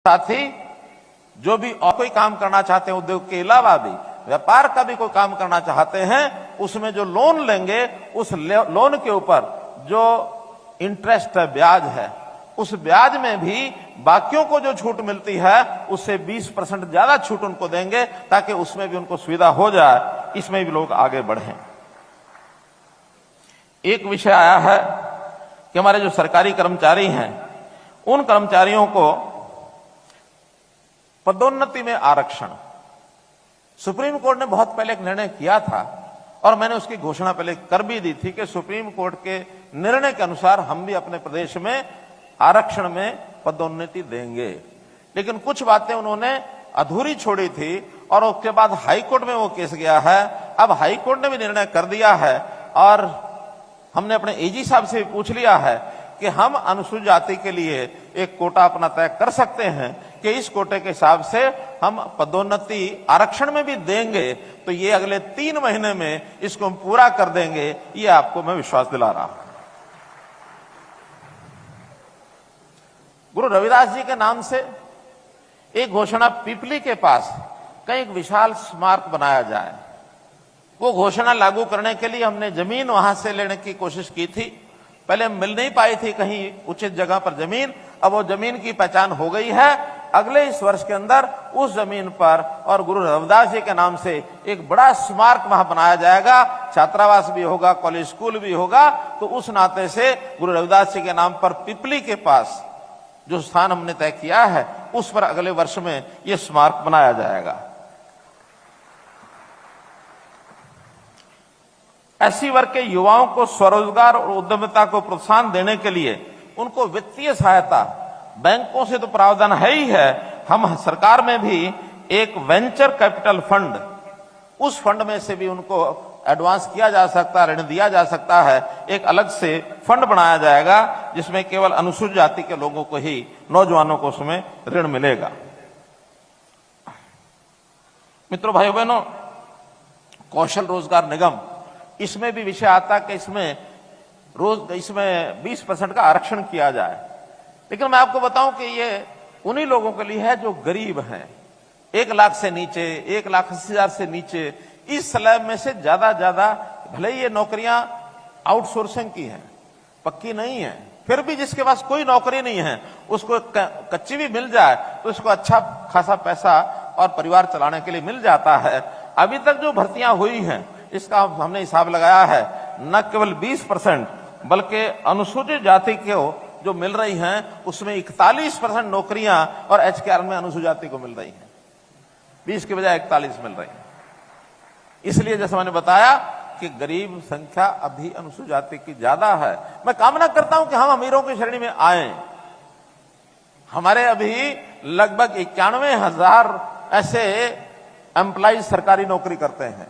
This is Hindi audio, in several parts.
साथ ही जो भी और कोई काम करना चाहते हैं, उद्योग के अलावा भी व्यापार का भी कोई काम करना चाहते हैं, उसमें जो लोन लेंगे उस लोन के ऊपर जो इंटरेस्ट है, ब्याज है, उस ब्याज में भी बाकियों को जो छूट मिलती है उससे 20% ज्यादा छूट उनको देंगे, ताकि उसमें भी उनको सुविधा हो जाए, इसमें भी लोग आगे बढ़ें। एक विषय आया है कि हमारे जो सरकारी कर्मचारी हैं, उन कर्मचारियों को पदोन्नति में आरक्षण, सुप्रीम कोर्ट ने बहुत पहले एक निर्णय किया था और मैंने उसकी घोषणा पहले कर भी दी थी कि सुप्रीम कोर्ट के निर्णय के अनुसार हम भी अपने प्रदेश में आरक्षण में पदोन्नति देंगे। लेकिन कुछ बातें उन्होंने अधूरी छोड़ी थी और उसके बाद हाईकोर्ट में वो केस गया है। अब हाईकोर्ट ने भी निर्णय कर दिया है और हमने अपने एजी साहब से भी पूछ लिया है कि हम अनुसूचित जाति के लिए एक कोटा अपना तय कर सकते हैं कि इस कोटे के हिसाब से हम पदोन्नति आरक्षण में भी देंगे, तो ये अगले 3 महीने में इसको हम पूरा कर देंगे, ये आपको मैं विश्वास दिला रहा हूं। गुरु रविदास जी के नाम से एक घोषणा पिपली के पास कहीं एक विशाल स्मारक बनाया जाए, वो घोषणा लागू करने के लिए हमने जमीन वहां से लेने की कोशिश की थी। पहले मिल नहीं पाई थी कहीं उचित जगह पर जमीन, अब वो जमीन की पहचान हो गई है। अगले इस वर्ष के अंदर उस जमीन पर और गुरु रविदास जी के नाम से एक बड़ा स्मारक वहां बनाया जाएगा, छात्रावास भी होगा, कॉलेज स्कूल भी होगा। तो उस नाते से गुरु रविदास जी के नाम पर पिपली के पास जो स्थान हमने तय किया है, उस पर अगले वर्ष में यह स्मारक बनाया जाएगा। एससी वर्ग के युवाओं को स्वरोजगार और उद्यमिता को प्रोत्साहन देने के लिए उनको वित्तीय सहायता, बैंकों से तो प्रावधान है ही है, हम सरकार में भी एक वेंचर कैपिटल फंड, उस फंड में से भी उनको एडवांस किया जा सकता है, ऋण दिया जा सकता है। एक अलग से फंड बनाया जाएगा जिसमें केवल अनुसूचित जाति के लोगों को ही, नौजवानों को उसमें ऋण मिलेगा। मित्रों, भाइयों बहनों, कौशल रोजगार निगम, इसमें भी विषय आता कि इसमें 20% का आरक्षण किया जाए। लेकिन मैं आपको बताऊं कि ये उन्हीं लोगों के लिए है जो गरीब हैं, 1 लाख से नीचे, 1,80,000 से नीचे, इस स्लैब में से ज्यादा भले ही ये नौकरियां आउटसोर्सिंग की हैं, पक्की नहीं है, फिर भी जिसके पास कोई नौकरी नहीं है उसको कच्ची भी मिल जाए तो उसको अच्छा खासा पैसा और परिवार चलाने के लिए मिल जाता है। अभी तक जो भर्तियां हुई हैं इसका हमने हिसाब लगाया है, न केवल 20% बल्कि अनुसूचित जाति को जो मिल रही हैं उसमें 41% नौकरियां और एचकेआर में अनुसूचित जाति को मिल रही हैं, 20 के बजाय 41 मिल रही हैं। इसलिए जैसे मैंने बताया कि गरीब संख्या अभी अनुसूचित जाति की ज्यादा है। मैं कामना करता हूं कि हम अमीरों की श्रेणी में आए। हमारे अभी लगभग 91,000 ऐसे एम्प्लॉइज सरकारी नौकरी करते हैं,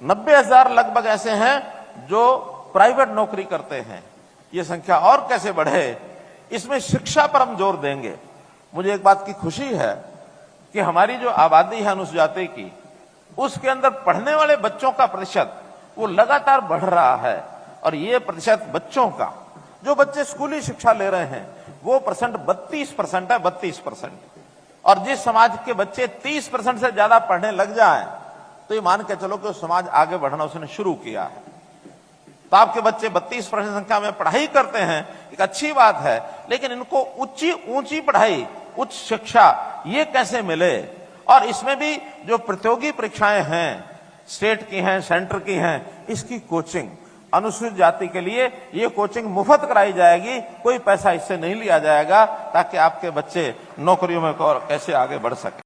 90,000 लगभग ऐसे हैं जो प्राइवेट नौकरी करते हैं। ये संख्या और कैसे बढ़े, इसमें शिक्षा पर हम जोर देंगे। मुझे एक बात की खुशी है कि हमारी जो आबादी है अनुसूचित जाति की, उसके अंदर पढ़ने वाले बच्चों का प्रतिशत वो लगातार बढ़ रहा है और ये प्रतिशत बच्चों का, जो बच्चे स्कूली शिक्षा ले रहे हैं, वो परसेंट 32% है, 32%। और जिस समाज के बच्चे 30% से ज्यादा पढ़ने लग जाएं तो ये मान के चलो कि समाज आगे बढ़ना उसने शुरू किया है। तो आपके बच्चे 32% संख्या में पढ़ाई करते हैं, एक अच्छी बात है, लेकिन इनको ऊंची पढ़ाई, उच्च शिक्षा ये कैसे मिले? और इसमें भी जो प्रतियोगी परीक्षाएं हैं, स्टेट की हैं, सेंटर की हैं, इसकी कोचिंग अनुसूचित जाति के लिए ये कोचिंग मुफ्त कराई जाएगी, कोई पैसा इससे नहीं लिया जाएगा, ताकि आपके बच्चे नौकरियों में कैसे आगे बढ़ सके।